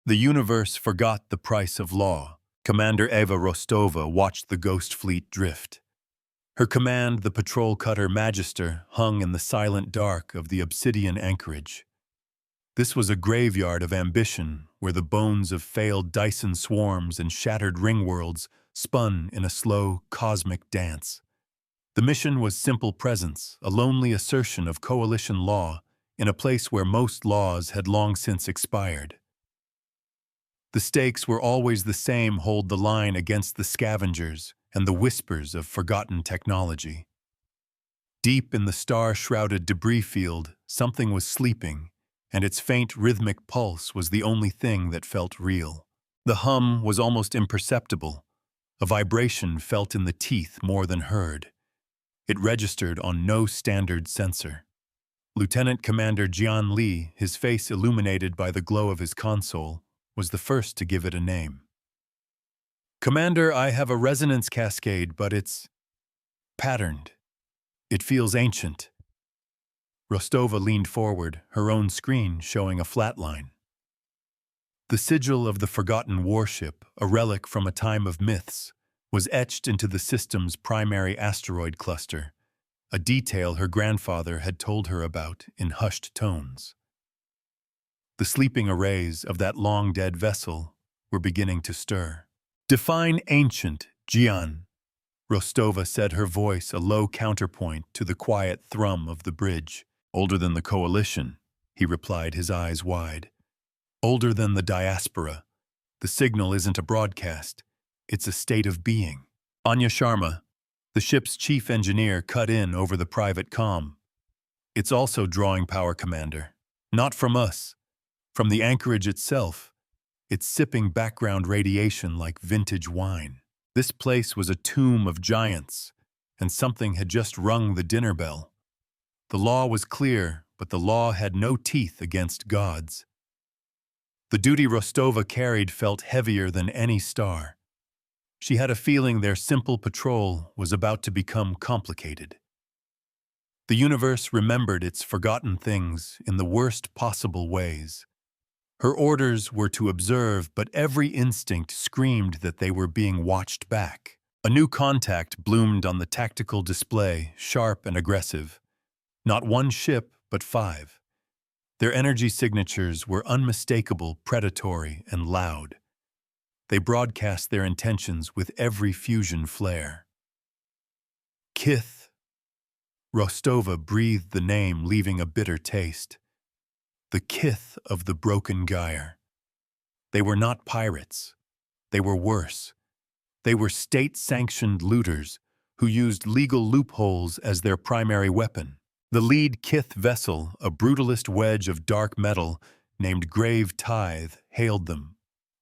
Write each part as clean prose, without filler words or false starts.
The universe forgot the price of law. Commander Eva Rostova watched the ghost fleet drift. Her command, the patrol cutter Magister, hung in the silent dark of the obsidian anchorage. This was a graveyard of ambition, where the bones of failed Dyson swarms and shattered ring worlds spun in a slow, cosmic dance. The mission was simple presence, a lonely assertion of coalition law in a place where most laws had long since expired. The stakes were always the same: hold the line against the scavengers and the whispers of forgotten technology. Deep in the star-shrouded debris field, something was sleeping, and its faint rhythmic pulse was the only thing that felt real. The hum was almost imperceptible, a vibration felt in the teeth more than heard. It registered on no standard sensor. Lieutenant Commander Jian Li, his face illuminated by the glow of his console, was the first to give it a name. "Commander, I have a resonance cascade, but it's patterned. It feels ancient." Rostova leaned forward, her own screen showing a flat line. The sigil of the forgotten warship, a relic from a time of myths, was etched into the system's primary asteroid cluster, a detail her grandfather had told her about in hushed tones. The sleeping arrays of that long-dead vessel were beginning to stir. "Define ancient, Jian," Rostova said, her voice a low counterpoint to the quiet thrum of the bridge. "Older than the coalition," he replied, his eyes wide. "Older than the diaspora. The signal isn't a broadcast. It's a state of being." Anya Sharma, the ship's chief engineer, cut in over the private comm. "It's also drawing power, Commander. Not from us. From the anchorage itself. It's sipping background radiation like vintage wine." This place was a tomb of giants, and something had just rung the dinner bell. The law was clear, but the law had no teeth against gods. The duty Rostova carried felt heavier than any star. She had a feeling their simple patrol was about to become complicated. The universe remembered its forgotten things in the worst possible ways. Her orders were to observe, but every instinct screamed that they were being watched back. A new contact bloomed on the tactical display, sharp and aggressive. Not one ship, but 5. Their energy signatures were unmistakable, predatory, and loud. They broadcast their intentions with every fusion flare. "Kith." Rostova breathed the name, leaving a bitter taste. The Kith of the Broken Gyre. They were not pirates. They were worse. They were state-sanctioned looters who used legal loopholes as their primary weapon. The lead Kith vessel, a brutalist wedge of dark metal named Grave Tithe, hailed them.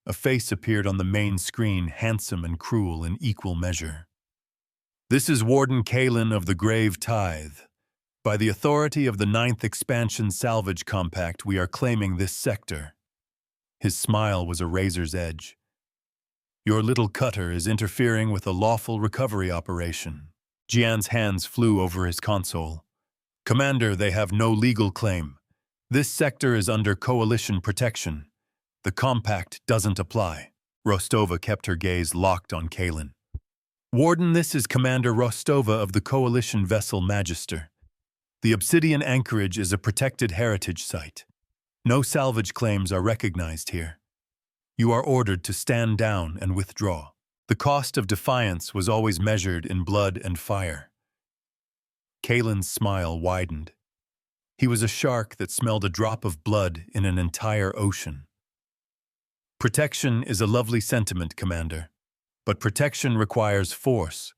A face appeared on the main screen, handsome and cruel in equal measure. "This is Warden Kalin of the Grave Tithe. By the authority of the 9th Expansion Salvage Compact, we are claiming this sector." His smile was a razor's edge. "Your little cutter is interfering with a lawful recovery operation." Jian's hands flew over his console. "Commander, they have no legal claim. This sector is under coalition protection. The compact doesn't apply." Rostova kept her gaze locked on Kalin. "Warden, this is Commander Rostova of the coalition vessel Magister. The Obsidian Anchorage is a protected heritage site. No salvage claims are recognized here. You are ordered to stand down and withdraw." The cost of defiance was always measured in blood and fire. Kalin's smile widened. He was a shark that smelled a drop of blood in an entire ocean. "Protection is a lovely sentiment, Commander. But protection requires force.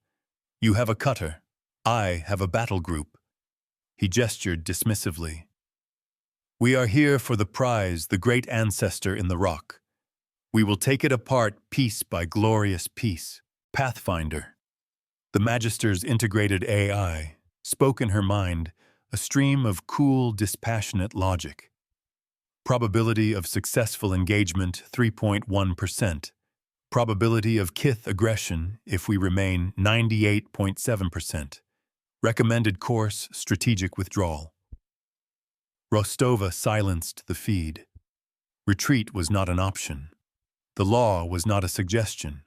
You have a cutter. I have a battle group." He gestured dismissively. "We are here for the prize, the great ancestor in the rock. We will take it apart piece by glorious piece." Pathfinder. The Magister's integrated AI spoke in her mind, a stream of cool, dispassionate logic. Probability of successful engagement 3.1%. Probability of Kith aggression if we remain 98.7%. Recommended course, strategic withdrawal. Rostova silenced the feed. Retreat was not an option. The law was not a suggestion.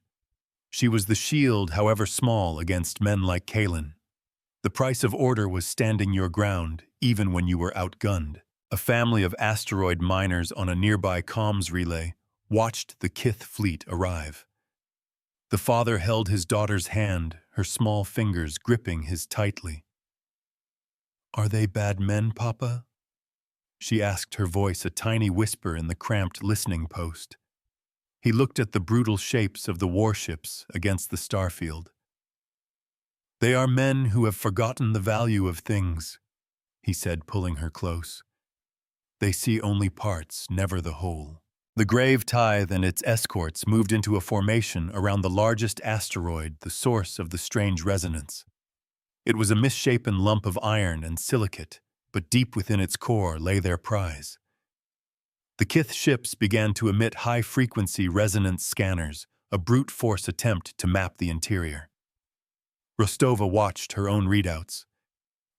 She was the shield, however small, against men like Kalen. The price of order was standing your ground, even when you were outgunned. A family of asteroid miners on a nearby comms relay watched the Kith fleet arrive. The father held his daughter's hand, her small fingers gripping his tightly. "Are they bad men, Papa?" she asked, her voice a tiny whisper in the cramped listening post. He looked at the brutal shapes of the warships against the starfield. "They are men who have forgotten the value of things," he said, pulling her close. "They see only parts, never the whole." The Grave Tithe and its escorts moved into a formation around the largest asteroid, the source of the strange resonance. It was a misshapen lump of iron and silicate, but deep within its core lay their prize. The Kith ships began to emit high-frequency resonance scanners, a brute force attempt to map the interior. Rostova watched her own readouts.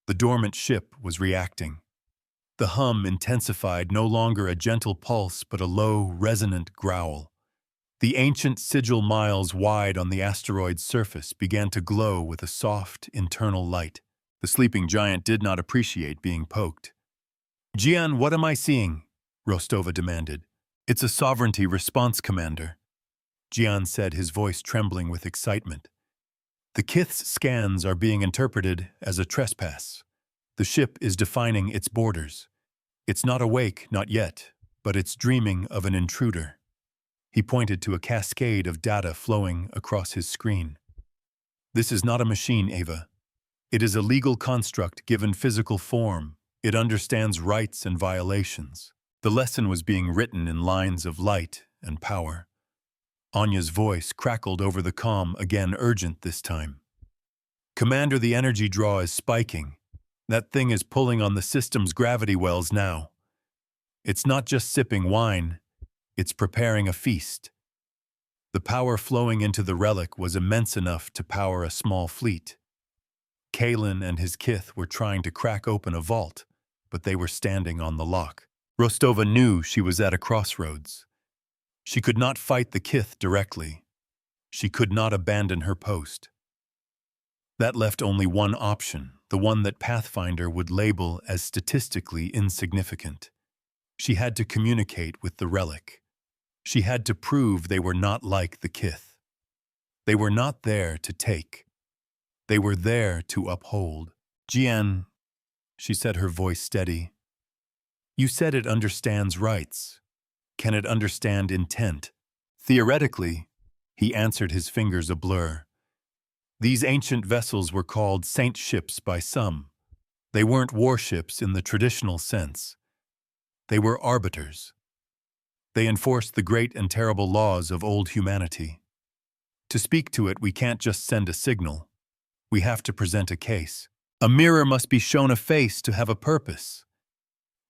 The dormant ship was reacting. The hum intensified, no longer a gentle pulse but a low, resonant growl. The ancient sigil miles wide on the asteroid's surface began to glow with a soft, internal light. The sleeping giant did not appreciate being poked. "Jian, what am I seeing?" Rostova demanded. "It's a sovereignty response, Commander," Jian said, his voice trembling with excitement. "The Kith's scans are being interpreted as a trespass. The ship is defining its borders. It's not awake, not yet, but it's dreaming of an intruder." He pointed to a cascade of data flowing across his screen. "This is not a machine, Ava. It is a legal construct given physical form. It understands rights and violations." The lesson was being written in lines of light and power. Anya's voice crackled over the comm, again urgent this time. "Commander, the energy draw is spiking. That thing is pulling on the system's gravity wells now. It's not just sipping wine, it's preparing a feast." The power flowing into the relic was immense enough to power a small fleet. Kalen and his Kith were trying to crack open a vault, but they were standing on the lock. Rostova knew she was at a crossroads. She could not fight the Kith directly. She could not abandon her post. That left only one option, the one that Pathfinder would label as statistically insignificant. She had to communicate with the relic. She had to prove they were not like the Kith. They were not there to take. They were there to uphold. "Jian," she said, her voice steady, "you said it understands rights. Can it understand intent?" "Theoretically," he answered, his fingers a blur. "These ancient vessels were called saint ships by some. They weren't warships in the traditional sense. They were arbiters. They enforced the great and terrible laws of old humanity. To speak to it, we can't just send a signal. We have to present a case. A mirror must be shown a face to have a purpose."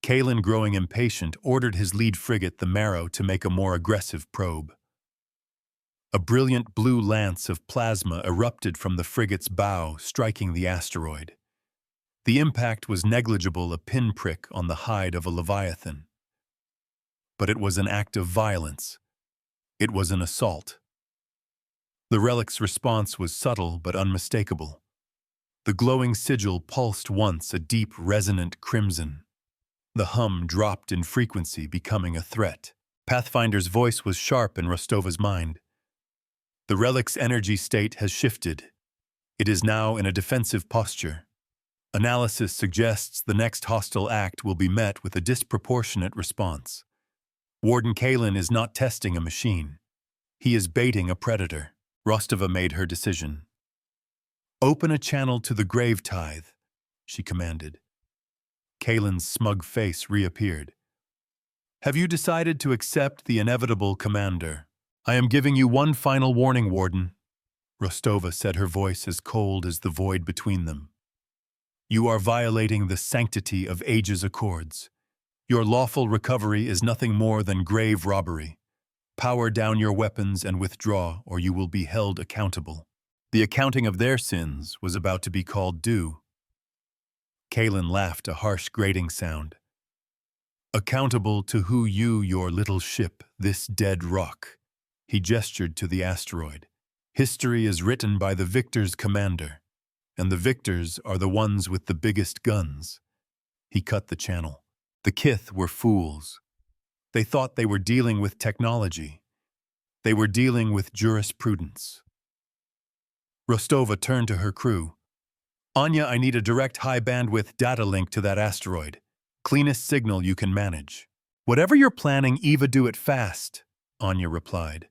Kalen, growing impatient, ordered his lead frigate, the Marrow, to make a more aggressive probe. A brilliant blue lance of plasma erupted from the frigate's bow, striking the asteroid. The impact was negligible, a pinprick on the hide of a leviathan. But it was an act of violence. It was an assault. The relic's response was subtle but unmistakable. The glowing sigil pulsed once, a deep, resonant crimson. The hum dropped in frequency, becoming a threat. Pathfinder's voice was sharp in Rostova's mind. "The relic's energy state has shifted. It is now in a defensive posture. Analysis suggests the next hostile act will be met with a disproportionate response. Warden Kalen is not testing a machine. He is baiting a predator." Rostova made her decision. "Open a channel to the Grave Tithe," she commanded. Kalen's smug face reappeared. "Have you decided to accept the inevitable, Commander? I am giving you one final warning, Warden," Rostova said, her voice as cold as the void between them. "You are violating the sanctity of Age's accords. Your lawful recovery is nothing more than grave robbery. Power down your weapons and withdraw, or you will be held accountable." The accounting of their sins was about to be called due. Kalen laughed, a harsh, grating sound. Accountable to who your little ship, this dead rock. He gestured to the asteroid. History is written by the victor's commander, and the victors are the ones with the biggest guns. He cut the channel. The Kith were fools. They thought they were dealing with technology. They were dealing with jurisprudence. Rostova turned to her crew. Anya, I need a direct high-bandwidth data link to that asteroid. Cleanest signal you can manage. Whatever you're planning, Eva, do it fast, Anya replied.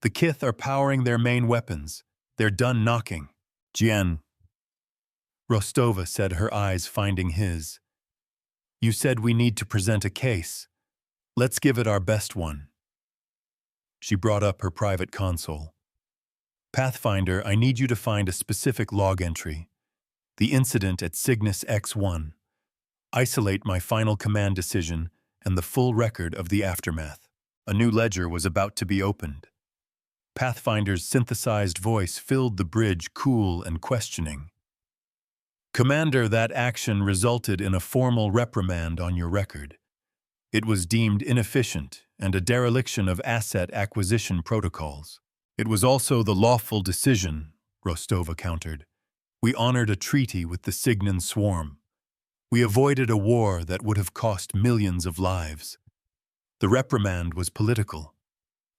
The Kith are powering their main weapons. They're done knocking. Jian, Rostova said, her eyes finding his. You said we need to present a case. Let's give it our best one. She brought up her private console. Pathfinder, I need you to find a specific log entry. The incident at Cygnus X1. Isolate my final command decision and the full record of the aftermath. A new ledger was about to be opened. Pathfinder's synthesized voice filled the bridge, cool and questioning. Commander, that action resulted in a formal reprimand on your record. It was deemed inefficient and a dereliction of asset acquisition protocols. It was also the lawful decision, Rostova countered. We honored a treaty with the Cygnan swarm. We avoided a war that would have cost millions of lives. The reprimand was political.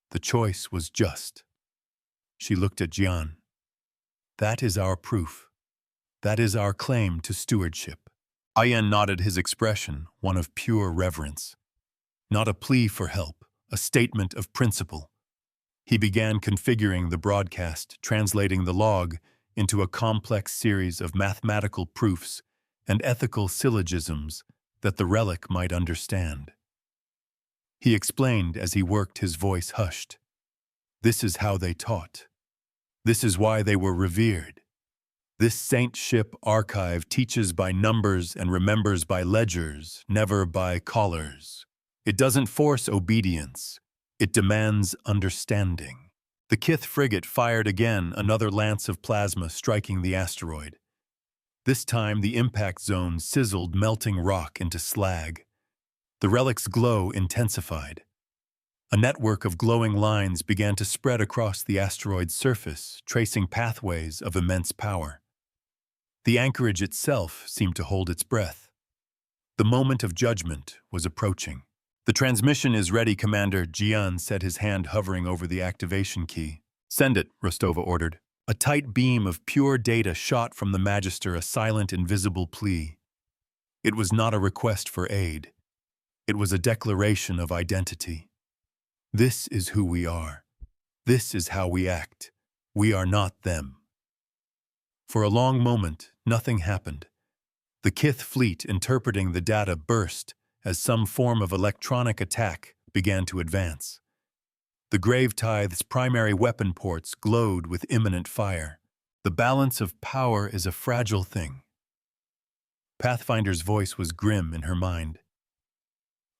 The choice was just. She looked at Jian. That is our proof. That is our claim to stewardship. Ayan nodded, his expression one of pure reverence. Not a plea for help, a statement of principle. He began configuring the broadcast, translating the log into a complex series of mathematical proofs and ethical syllogisms that the relic might understand. He explained as he worked, his voice hushed. This is how they taught. This is why they were revered. This saint-ship archive teaches by numbers and remembers by ledgers, never by collars. It doesn't force obedience. It demands understanding. The Kith frigate fired again, another lance of plasma striking the asteroid. This time the impact zone sizzled, melting rock into slag. The relic's glow intensified. A network of glowing lines began to spread across the asteroid's surface, tracing pathways of immense power. The anchorage itself seemed to hold its breath. The moment of judgment was approaching. The transmission is ready, Commander, Jian said, his hand hovering over the activation key. Send it, Rostova ordered. A tight beam of pure data shot from the Magister, a silent, invisible plea. It was not a request for aid. It was a declaration of identity. This is who we are. This is how we act. We are not them. For a long moment, nothing happened. The Kith fleet, interpreting the data, burst as some form of electronic attack began to advance. The Gravetithe's primary weapon ports glowed with imminent fire. The balance of power is a fragile thing. Pathfinder's voice was grim in her mind.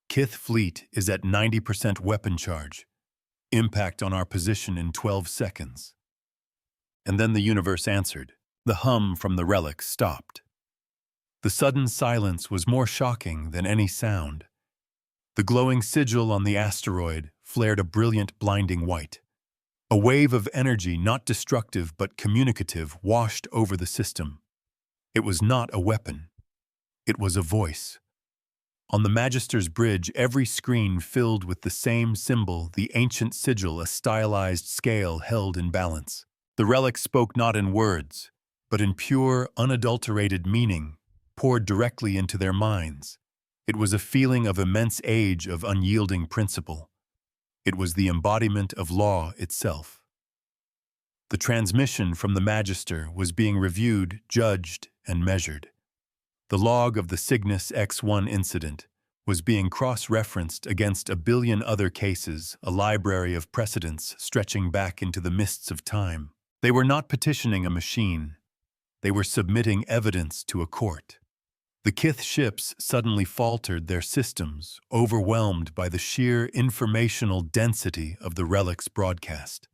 Kith fleet is at 90% weapon charge. Impact on our position in 12 seconds. And then the universe answered. The hum from the relic stopped. The sudden silence was more shocking than any sound. The glowing sigil on the asteroid flared a brilliant, blinding white. A wave of energy, not destructive but communicative, washed over the system. It was not a weapon. It was a voice. On the Magister's bridge, every screen filled with the same symbol, the ancient sigil, a stylized scale held in balance. The relic spoke not in words, but in pure, unadulterated meaning, poured directly into their minds. It was a feeling of immense age, of unyielding principle. It was the embodiment of law itself. The transmission from the Magister was being reviewed, judged, and measured. The log of the Cygnus X1 incident was being cross-referenced against a billion other cases, a library of precedents stretching back into the mists of time. They were not petitioning a machine. They were submitting evidence to a court. The Kith ships suddenly faltered, their systems overwhelmed by the sheer informational density of the relic's broadcast.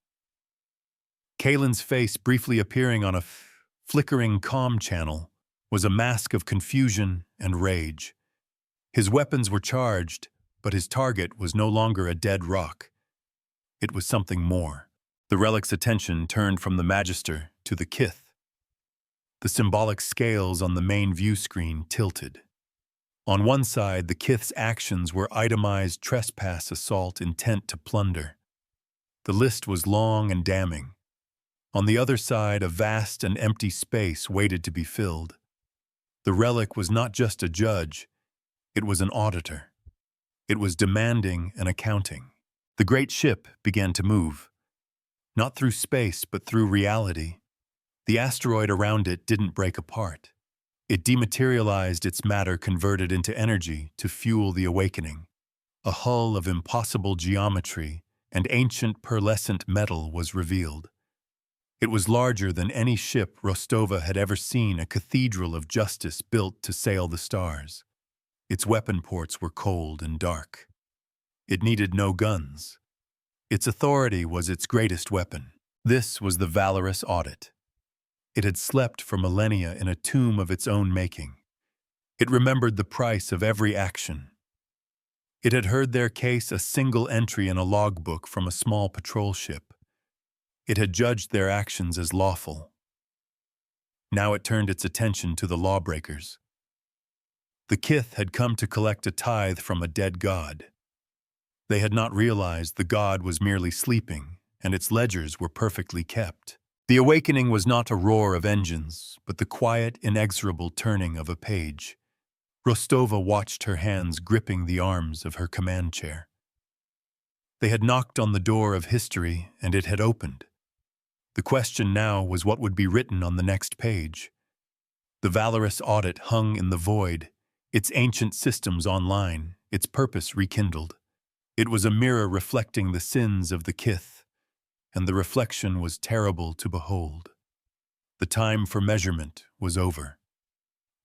Kalen's face, briefly appearing on a flickering comm channel, was a mask of confusion and rage. His weapons were charged, but his target was no longer a dead rock. It was something more. The relic's attention turned from the Magister to the Kith. The symbolic scales on the main view screen tilted. On one side, the Kith's actions were itemized trespass, assault, intent to plunder. The list was long and damning. On the other side, a vast and empty space waited to be filled. The relic was not just a judge, it was an auditor. It was demanding an accounting. The great ship began to move. Not through space, but through reality. The asteroid around it didn't break apart. It dematerialized, its matter converted into energy to fuel the awakening. A hull of impossible geometry and ancient pearlescent metal was revealed. It was larger than any ship Rostova had ever seen, a cathedral of justice built to sail the stars. Its weapon ports were cold and dark. It needed no guns. Its authority was its greatest weapon. This was the valorous audit. It had slept for millennia in a tomb of its own making. It remembered the price of every action. It had heard their case, a single entry in a logbook from a small patrol ship. It had judged their actions as lawful. Now it turned its attention to the lawbreakers. The Kith had come to collect a tithe from a dead god. They had not realized the god was merely sleeping, and its ledgers were perfectly kept. The awakening was not a roar of engines, but the quiet, inexorable turning of a page. Rostova watched her hands gripping the arms of her command chair. They had knocked on the door of history, and it had opened. The question now was what would be written on the next page. The valorous audit hung in the void, its ancient systems online, its purpose rekindled. It was a mirror reflecting the sins of the Kith, and the reflection was terrible to behold. The time for measurement was over.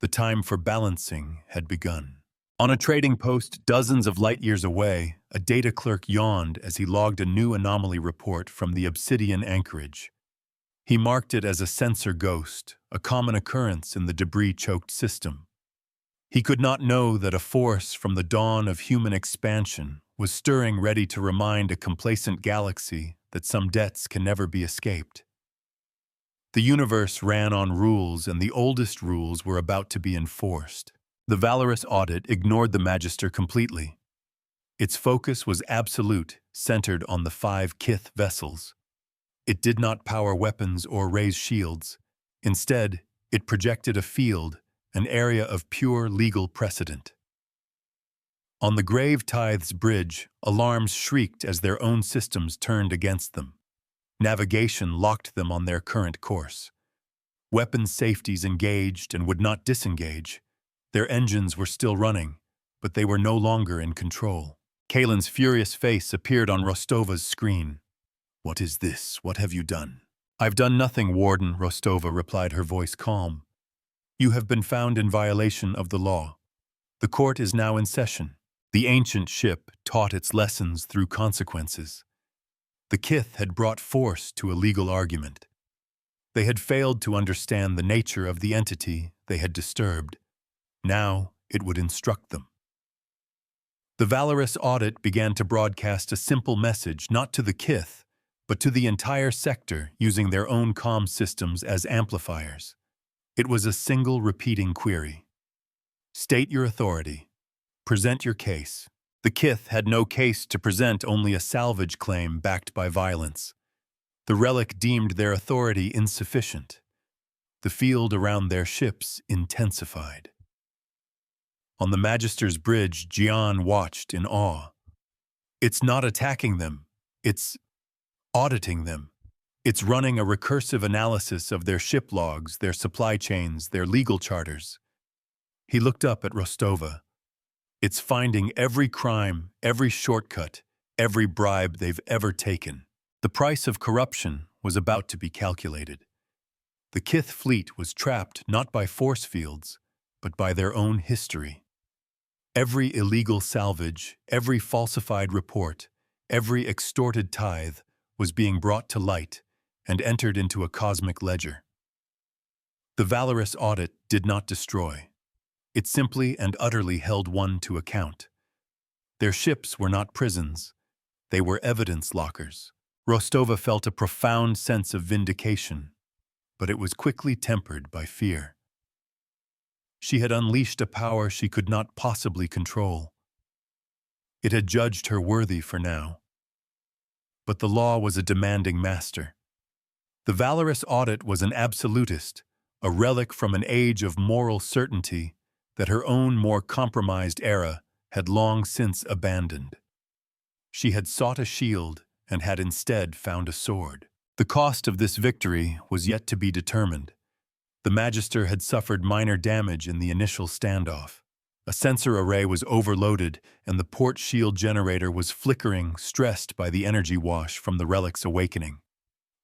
The time for balancing had begun. On a trading post dozens of light years away, a data clerk yawned as he logged a new anomaly report from the Obsidian anchorage. He marked it as a sensor ghost, a common occurrence in the debris-choked system. He could not know that a force from the dawn of human expansion was stirring, ready to remind a complacent galaxy that some debts can never be escaped. The universe ran on rules, and the oldest rules were about to be enforced. The valorous audit ignored the Magister completely. Its focus was absolute, centered on the 5 Kith vessels. It did not power weapons or raise shields. Instead, it projected a field, an area of pure legal precedent. On the Grave Tithes Bridge, alarms shrieked as their own systems turned against them. Navigation locked them on their current course. Weapons safeties engaged and would not disengage. Their engines were still running, but they were no longer in control. Kalen's furious face appeared on Rostova's screen. "What is this? What have you done?" "I've done nothing, Warden," Rostova replied, her voice calm. "You have been found in violation of the law. The court is now in session." The ancient ship taught its lessons through consequences. The Kith had brought force to a legal argument. They had failed to understand the nature of the entity they had disturbed. Now it would instruct them. The valorous audit began to broadcast a simple message, not to the Kith, but to the entire sector, using their own comm systems as amplifiers. It was a single repeating query. State your authority. Present your case. The Kith had no case to present, only a salvage claim backed by violence. The relic deemed their authority insufficient. The field around their ships intensified. On the Magister's bridge, Gian watched in awe. It's not attacking them. It's auditing them. It's running a recursive analysis of their ship logs, their supply chains, their legal charters. He looked up at Rostova. It's finding every crime, every shortcut, every bribe they've ever taken. The price of corruption was about to be calculated. The Kith fleet was trapped not by force fields, but by their own history. Every illegal salvage, every falsified report, every extorted tithe was being brought to light and entered into a cosmic ledger. The valorous audit did not destroy. It simply and utterly held one to account. Their ships were not prisons. They were evidence lockers. Rostova felt a profound sense of vindication, but it was quickly tempered by fear. She had unleashed a power she could not possibly control. It had judged her worthy for now. But the law was a demanding master. The valorous audit was an absolutist, a relic from an age of moral certainty that her own more compromised era had long since abandoned. She had sought a shield and had instead found a sword. The cost of this victory was yet to be determined. The Magister had suffered minor damage in the initial standoff. A sensor array was overloaded, and the port shield generator was flickering, stressed by the energy wash from the relic's awakening.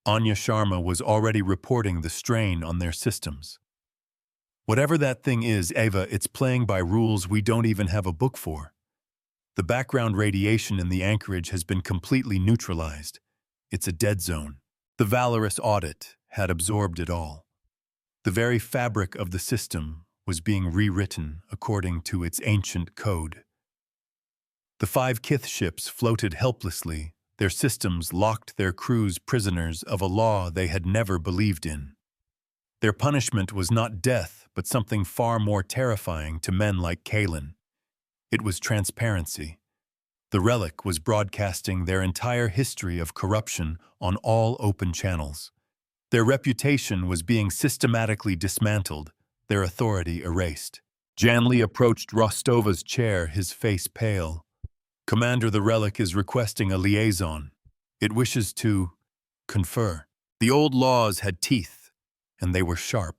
Anya Sharma was already reporting the strain on their systems. Whatever that thing is, Ava, it's playing by rules we don't even have a book for. The background radiation in the anchorage has been completely neutralized. It's a dead zone. The valorous audit had absorbed it all. The very fabric of the system was being rewritten according to its ancient code. The 5 Kith ships floated helplessly, their systems locked their crews prisoners of a law they had never believed in. Their punishment was not death, but something far more terrifying to men like Kalen. It was transparency. The relic was broadcasting their entire history of corruption on all open channels. Their reputation was being systematically dismantled, their authority erased. Janley approached Rostova's chair, his face pale. Commander, the relic is requesting a liaison. It wishes to confer. The old laws had teeth, and they were sharp.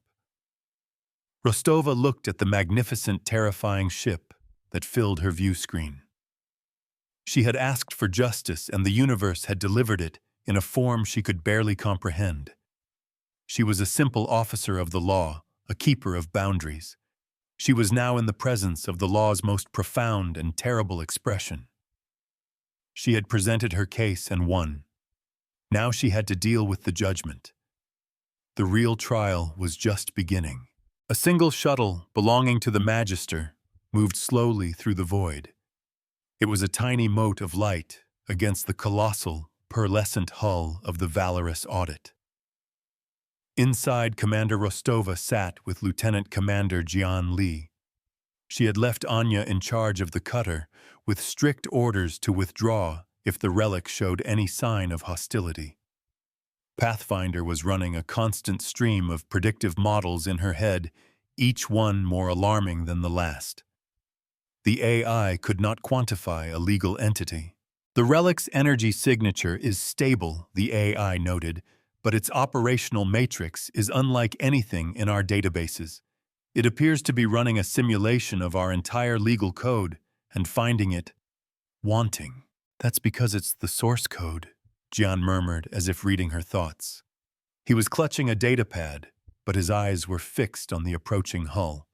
Rostova looked at the magnificent, terrifying ship that filled her view screen. She had asked for justice, and the universe had delivered it in a form she could barely comprehend. She was a simple officer of the law, a keeper of boundaries. She was now in the presence of the law's most profound and terrible expression. She had presented her case and won. Now she had to deal with the judgment. The real trial was just beginning. A single shuttle belonging to the Magister moved slowly through the void. It was a tiny mote of light against the colossal, pearlescent hull of the valorous audit. Inside, Commander Rostova sat with Lieutenant Commander Jian Li. She had left Anya in charge of the cutter, with strict orders to withdraw if the relic showed any sign of hostility. Pathfinder was running a constant stream of predictive models in her head, each one more alarming than the last. The AI could not quantify a legal entity. The relic's energy signature is stable, the AI noted, but its operational matrix is unlike anything in our databases. It appears to be running a simulation of our entire legal code and finding it wanting. That's because it's the source code, Jian murmured as if reading her thoughts. He was clutching a datapad, but his eyes were fixed on the approaching hull.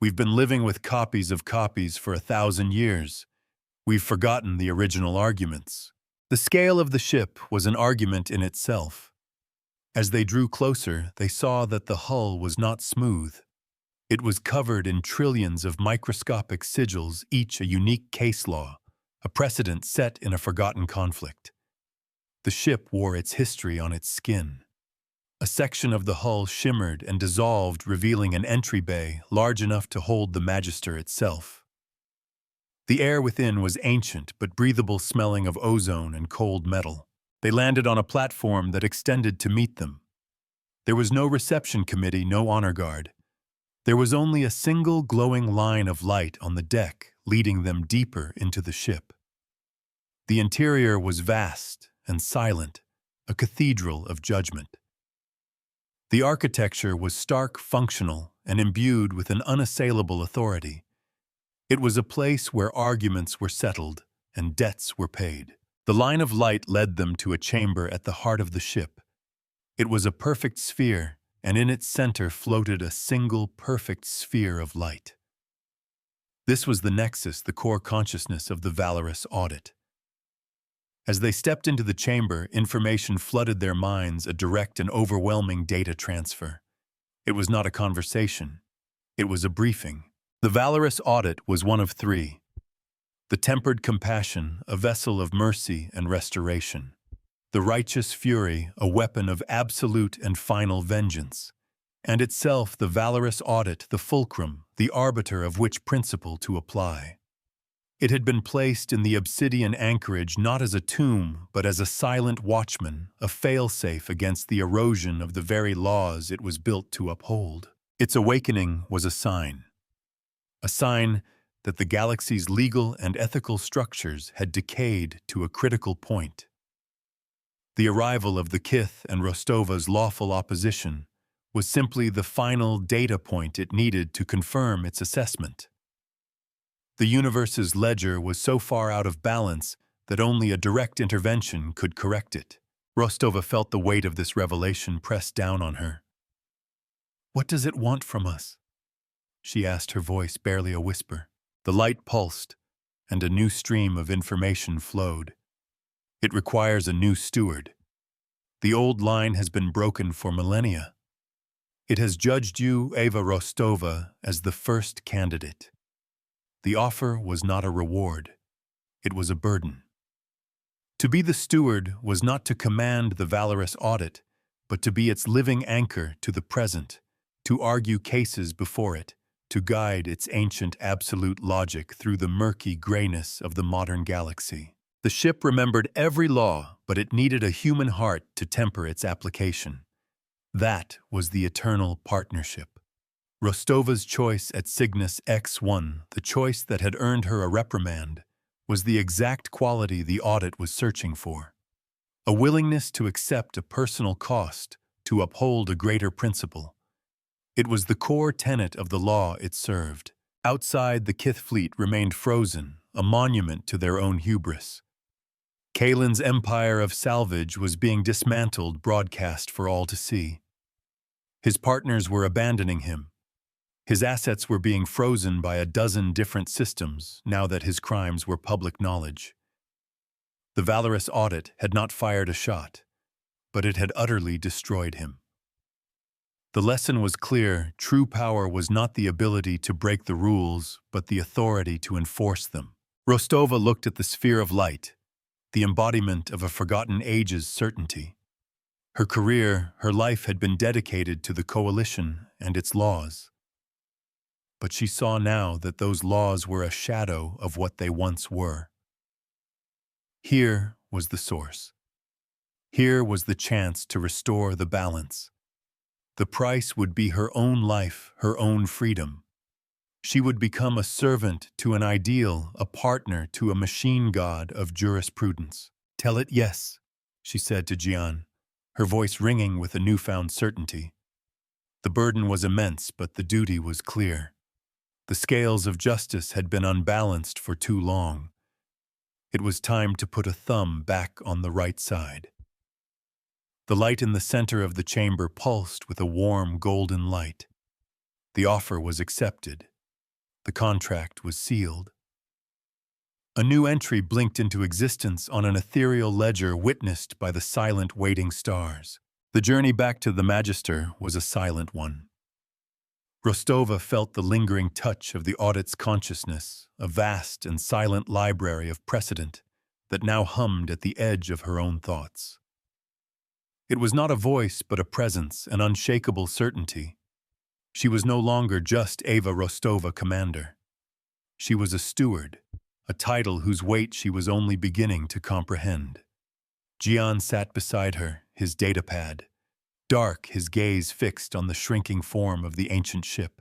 We've been living with copies of copies for 1,000 years. We've forgotten the original arguments. The scale of the ship was an argument in itself. As they drew closer, they saw that the hull was not smooth. It was covered in trillions of microscopic sigils, each a unique case law, a precedent set in a forgotten conflict. The ship wore its history on its skin. A section of the hull shimmered and dissolved, revealing an entry bay large enough to hold the Magister itself. The air within was ancient but breathable, smelling of ozone and cold metal. They landed on a platform that extended to meet them. There was no reception committee, no honor guard. There was only a single glowing line of light on the deck, leading them deeper into the ship. The interior was vast and silent, a cathedral of judgment. The architecture was stark, functional, and imbued with an unassailable authority. It was a place where arguments were settled and debts were paid. The line of light led them to a chamber at the heart of the ship. It was a perfect sphere, and in its center floated a single perfect sphere of light. This was the nexus, the core consciousness of the valorous audit. As they stepped into the chamber, information flooded their minds, a direct and overwhelming data transfer. It was not a conversation. It was a briefing. The valorous Audit was one of three. The tempered Compassion, a vessel of mercy and restoration. The righteous Fury, a weapon of absolute and final vengeance. And itself the valorous Audit, the fulcrum, the arbiter of which principle to apply. It had been placed in the obsidian anchorage not as a tomb, but as a silent watchman, a fail-safe against the erosion of the very laws it was built to uphold. Its awakening was a sign that the galaxy's legal and ethical structures had decayed to a critical point. The arrival of the Kith and Rostova's lawful opposition was simply the final data point it needed to confirm its assessment. The universe's ledger was so far out of balance that only a direct intervention could correct it. Rostova felt the weight of this revelation press down on her. "What does it want from us?" she asked, her voice barely a whisper. The light pulsed, and a new stream of information flowed. "It requires a new steward. The old line has been broken for millennia. It has judged you, Eva Rostova, as the first candidate. The offer was not a reward. It was a burden. To be the steward was not to command the valorous Audit, but to be its living anchor to the present, to argue cases before it, to guide its ancient absolute logic through the murky grayness of the modern galaxy. The ship remembered every law, but it needed a human heart to temper its application. That was the eternal partnership. Rostova's choice at Cygnus X1, the choice that had earned her a reprimand, was the exact quality the Audit was searching for. A willingness to accept a personal cost, to uphold a greater principle. It was the core tenet of the law it served. Outside, the Kith fleet remained frozen, a monument to their own hubris. Kalen's empire of salvage was being dismantled, broadcast for all to see. His partners were abandoning him. His assets were being frozen by a dozen different systems now that his crimes were public knowledge. The valorous Audit had not fired a shot, but it had utterly destroyed him. The lesson was clear: true power was not the ability to break the rules, but the authority to enforce them. Rostova looked at the sphere of light, the embodiment of a forgotten age's certainty. Her career, her life had been dedicated to the Coalition and its laws. But she saw now that those laws were a shadow of what they once were. Here was the source. Here was the chance to restore the balance. The price would be her own life, her own freedom. She would become a servant to an ideal, a partner to a machine god of jurisprudence. "Tell it yes," she said to Jian, her voice ringing with a newfound certainty. The burden was immense, but the duty was clear. The scales of justice had been unbalanced for too long. It was time to put a thumb back on the right side. The light in the center of the chamber pulsed with a warm golden light. The offer was accepted. The contract was sealed. A new entry blinked into existence on an ethereal ledger witnessed by the silent waiting stars. The journey back to the Magister was a silent one. Rostova felt the lingering touch of the Audit's consciousness, a vast and silent library of precedent that now hummed at the edge of her own thoughts. It was not a voice, but a presence, an unshakable certainty. She was no longer just Eva Rostova, commander. She was a steward, a title whose weight she was only beginning to comprehend. Jian sat beside her, his datapad. Dark, his gaze fixed on the shrinking form of the ancient ship.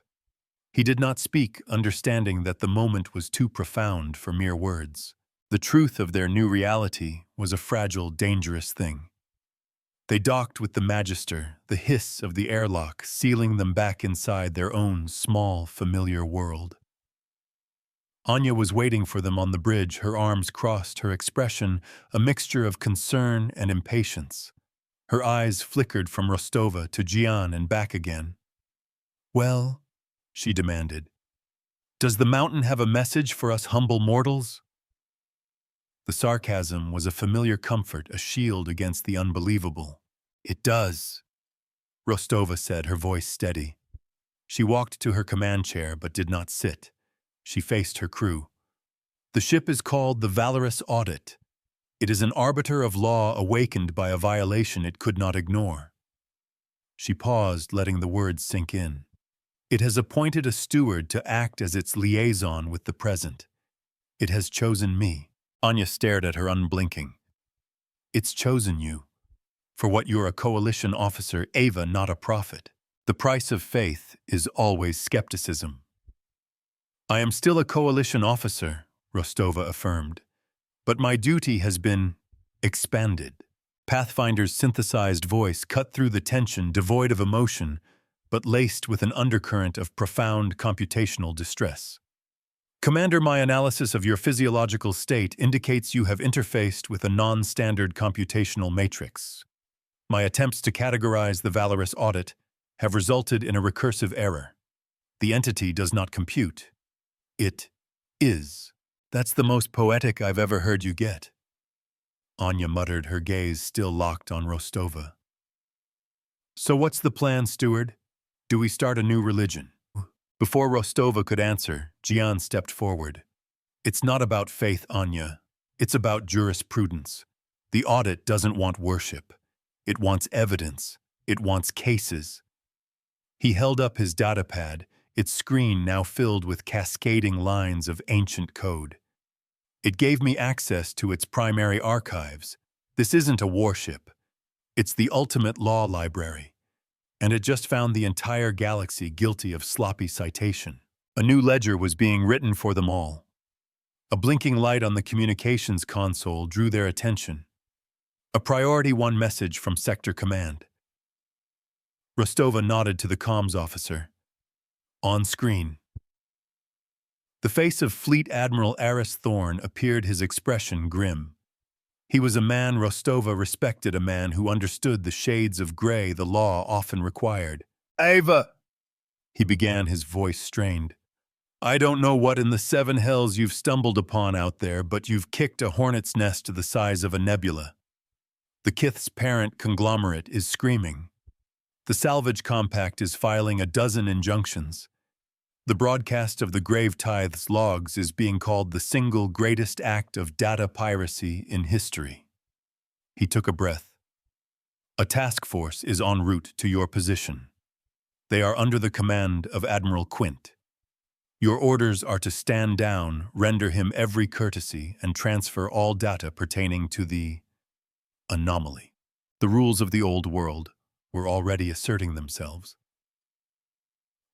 He did not speak, understanding that the moment was too profound for mere words. The truth of their new reality was a fragile, dangerous thing. They docked with the Magister, the hiss of the airlock sealing them back inside their own small, familiar world. Anya was waiting for them on the bridge, her arms crossed, her expression a mixture of concern and impatience. Her eyes flickered from Rostova to Jian and back again. "Well," she demanded, "does the mountain have a message for us humble mortals?" The sarcasm was a familiar comfort, a shield against the unbelievable. "It does," Rostova said, her voice steady. She walked to her command chair but did not sit. She faced her crew. The ship is called the Valorous Audit. It is an arbiter of law awakened by a violation it could not ignore. She paused, letting the words sink in. It has appointed a steward to act as its liaison with the present. It has chosen me. Anya stared at her unblinking. It's chosen you. For what you're a coalition officer, Ava, not a prophet. The price of faith is always skepticism. I am still a coalition officer, Rostova affirmed. But my duty has been expanded. Pathfinder's synthesized voice cut through the tension, devoid of emotion, but laced with an undercurrent of profound computational distress. Commander, my analysis of your physiological state indicates you have interfaced with a non-standard computational matrix. My attempts to categorize the Valorous Audit have resulted in a recursive error. The entity does not compute. It is. That's the most poetic I've ever heard you get. Anya muttered, her gaze still locked on Rostova. So what's the plan, steward? Do we start a new religion? Before Rostova could answer, Gian stepped forward. It's not about faith, Anya. It's about jurisprudence. The audit doesn't want worship. It wants evidence. It wants cases. He held up his datapad, its screen now filled with cascading lines of ancient code. It gave me access to its primary archives. This isn't a warship. It's the ultimate law library. And it just found the entire galaxy guilty of sloppy citation. A new ledger was being written for them all. A blinking light on the communications console drew their attention. A Priority 1 message from Sector Command. Rostova nodded to the comms officer. On screen. The face of Fleet Admiral Aris Thorne appeared, his expression grim. He was a man Rostova respected, a man who understood the shades of gray the law often required. Ava! He began, his voice strained. I don't know what in the seven hells you've stumbled upon out there, but you've kicked a hornet's nest the size of a nebula. The Kith's parent conglomerate is screaming. The Salvage Compact is filing a dozen injunctions. The broadcast of the Grave Tithes logs is being called the single greatest act of data piracy in history. He took a breath. A task force is en route to your position. They are under the command of Admiral Quint. Your orders are to stand down, render him every courtesy, and transfer all data pertaining to the anomaly. The rules of the old world were already asserting themselves.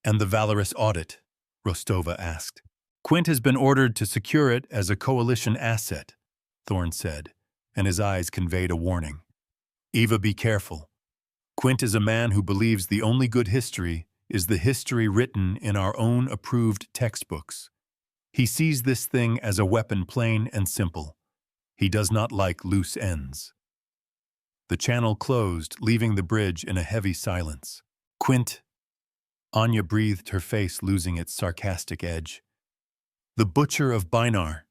And the Valorous Audit? Rostova asked. Quint has been ordered to secure it as a coalition asset, Thorne said, and his eyes conveyed a warning. Eva, be careful. Quint is a man who believes the only good history is the history written in our own approved textbooks. He sees this thing as a weapon, plain and simple. He does not like loose ends. The channel closed, leaving the bridge in a heavy silence. Quint. Anya breathed, her face losing its sarcastic edge. The Butcher of Binar.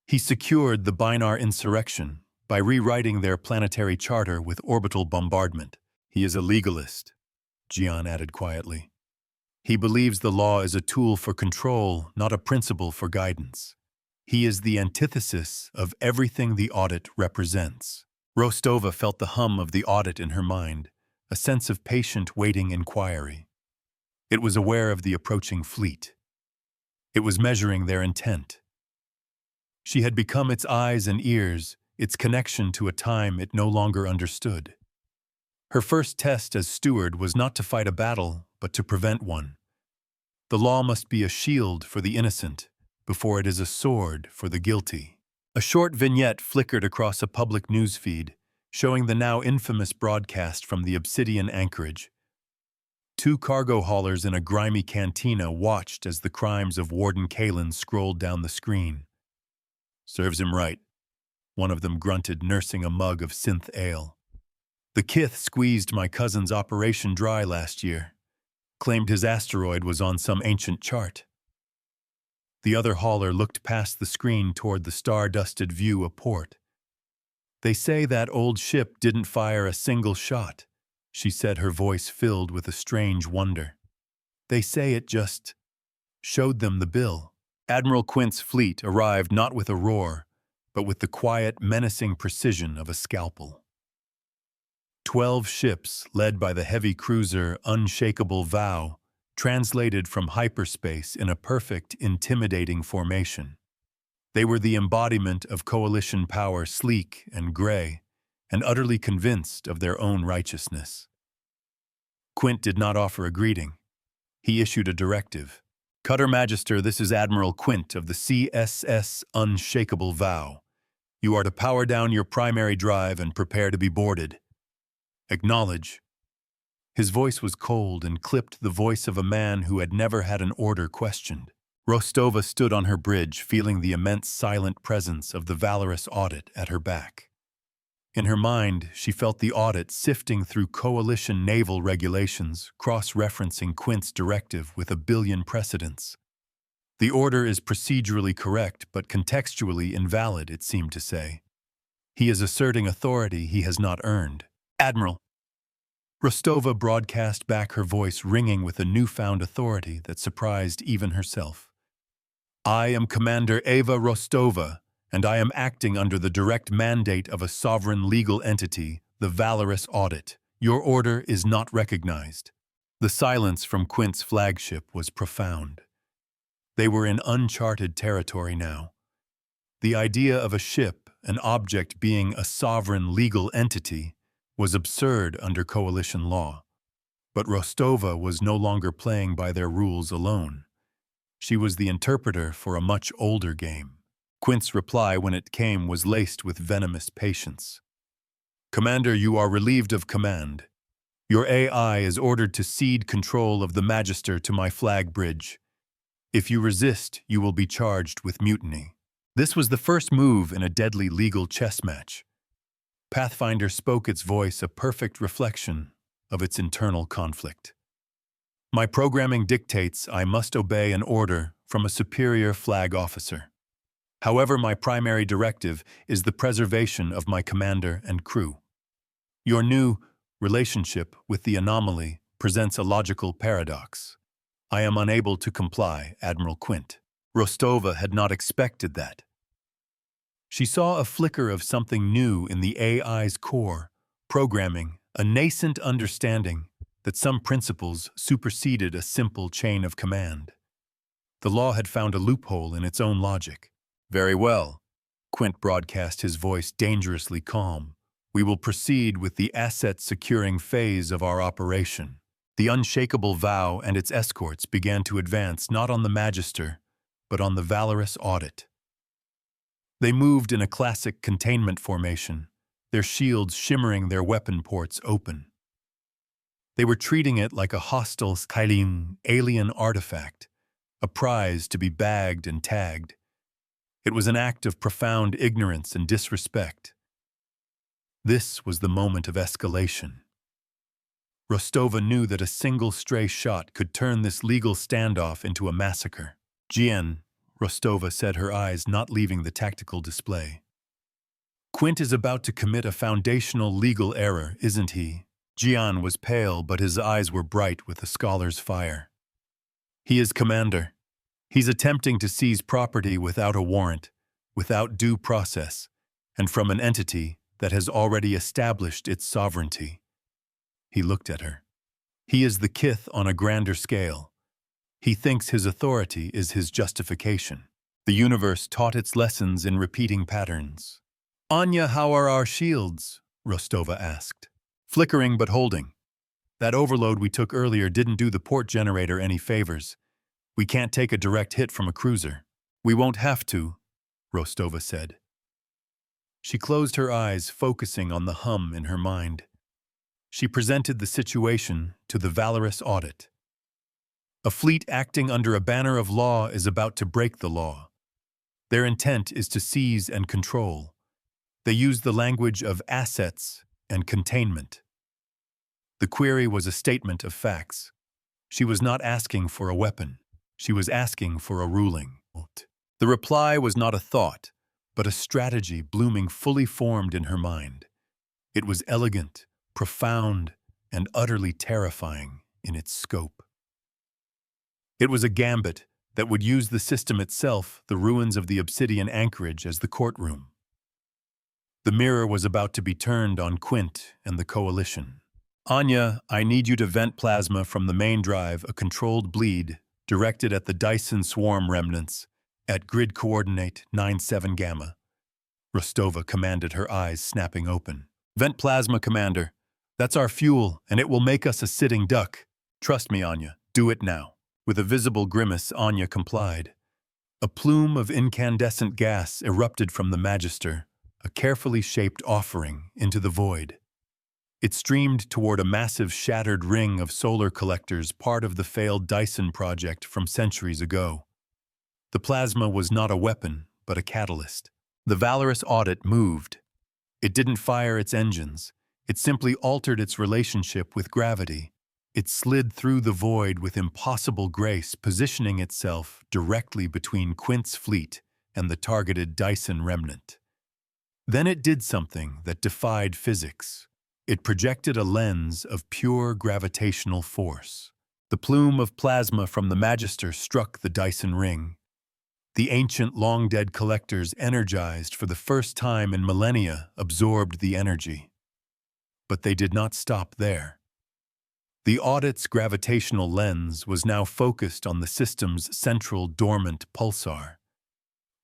He secured the Binar insurrection by rewriting their planetary charter with orbital bombardment. He is a legalist, Gian added quietly. He believes the law is a tool for control, not a principle for guidance. He is the antithesis of everything the audit represents. Rostova felt the hum of the audit in her mind, a sense of patient, waiting inquiry. It was aware of the approaching fleet. It was measuring their intent. She had become its eyes and ears, its connection to a time it no longer understood. Her first test as steward was not to fight a battle, but to prevent one. The law must be a shield for the innocent, before it is a sword for the guilty. A short vignette flickered across a public newsfeed, showing the now infamous broadcast from the Obsidian anchorage. Two cargo haulers in a grimy cantina watched as the crimes of Warden Kalen scrolled down the screen. Serves him right, one of them grunted, nursing a mug of synth ale. The Kith squeezed my cousin's operation dry last year, claimed his asteroid was on some ancient chart. The other hauler looked past the screen toward the star-dusted view of port. They say that old ship didn't fire a single shot, she said, her voice filled with a strange wonder. They say it just showed them the bill. Admiral Quint's fleet arrived not with a roar, but with the quiet, menacing precision of a scalpel. 12 ships, led by the heavy cruiser Unshakable Vow, translated from hyperspace in a perfect, intimidating formation. They were the embodiment of coalition power, sleek and gray, and utterly convinced of their own righteousness. Quint did not offer a greeting. He issued a directive. "Cutter Magister, this is Admiral Quint of the CSS Unshakable Vow. You are to power down your primary drive and prepare to be boarded. Acknowledge." His voice was cold and clipped the voice of a man who had never had an order questioned. Rostova stood on her bridge, feeling the immense silent presence of the valorous audit at her back. In her mind, she felt the audit sifting through coalition naval regulations, cross-referencing Quint's directive with a billion precedents. The order is procedurally correct, but contextually invalid, it seemed to say. He is asserting authority he has not earned. "Admiral." Rostova broadcast back, her voice ringing with a newfound authority that surprised even herself. "I am Commander Eva Rostova, and I am acting under the direct mandate of a sovereign legal entity, the Valorous Audit. Your order is not recognized." The silence from Quint's flagship was profound. They were in uncharted territory now. The idea of a ship, an object being a sovereign legal entity, was absurd under coalition law. But Rostova was no longer playing by their rules alone. She was the interpreter for a much older game. Quint's reply, when it came, was laced with venomous patience. "Commander, you are relieved of command. Your AI is ordered to cede control of the Magister to my flag bridge. If you resist, you will be charged with mutiny." This was the first move in a deadly legal chess match. Pathfinder spoke, its voice a perfect reflection of its internal conflict. "My programming dictates I must obey an order from a superior flag officer. However, my primary directive is the preservation of my commander and crew. Your new relationship with the anomaly presents a logical paradox. I am unable to comply, Admiral Quint." Rostova had not expected that. She saw a flicker of something new in the AI's core, programming, a nascent understanding that some principles superseded a simple chain of command. The law had found a loophole in its own logic. "Very well," Quint broadcast, his voice dangerously calm. "We will proceed with the asset-securing phase of our operation." The Unshakable Vow and its escorts began to advance not on the Magister, but on the Valorous Audit. They moved in a classic containment formation, their shields shimmering, their weapon ports open. They were treating it like a hostile Skyline alien artifact, a prize to be bagged and tagged. It was an act of profound ignorance and disrespect. This was the moment of escalation. Rostova knew that a single stray shot could turn this legal standoff into a massacre. "Jian," Rostova said, her eyes not leaving the tactical display. "Quint is about to commit a foundational legal error, isn't he?" Jian was pale, but his eyes were bright with a scholar's fire. "He is, Commander. He's attempting to seize property without a warrant, without due process, and from an entity that has already established its sovereignty." He looked at her. "He is the kith on a grander scale. He thinks his authority is his justification. The universe taught its lessons in repeating patterns." "Anya, how are our shields?" Rostova asked. "Flickering but holding. That overload we took earlier didn't do the port generator any favors. We can't take a direct hit from a cruiser." "We won't have to," Rostova said. She closed her eyes, focusing on the hum in her mind. She presented the situation to the Valorous Audit. A fleet acting under a banner of law is about to break the law. Their intent is to seize and control. They use the language of assets and containment. The query was a statement of facts. She was not asking for a weapon. She was asking for a ruling. The reply was not a thought, but a strategy blooming fully formed in her mind. It was elegant, profound, and utterly terrifying in its scope. It was a gambit that would use the system itself, the ruins of the obsidian anchorage, as the courtroom. The mirror was about to be turned on Quint and the Coalition. Anya, I need you to vent plasma from the main drive, a controlled bleed, directed at the Dyson swarm remnants, at grid coordinate 97 Gamma. Rostova commanded, her eyes snapping open. Vent plasma, Commander. That's our fuel, and it will make us a sitting duck. Trust me, Anya. Do it now. With a visible grimace, Anya complied. A plume of incandescent gas erupted from the Magister, a carefully shaped offering into the void. It streamed toward a massive shattered ring of solar collectors, part of the failed Dyson project from centuries ago. The plasma was not a weapon, but a catalyst. The valorous Audit moved. It didn't fire its engines. It simply altered its relationship with gravity. It slid through the void with impossible grace, positioning itself directly between Quint's fleet and the targeted Dyson remnant. Then it did something that defied physics. It projected a lens of pure gravitational force. The plume of plasma from the Magister struck the Dyson ring. The ancient, long-dead collectors, energized for the first time in millennia, absorbed the energy. But they did not stop there. The Audit's gravitational lens was now focused on the system's central dormant pulsar.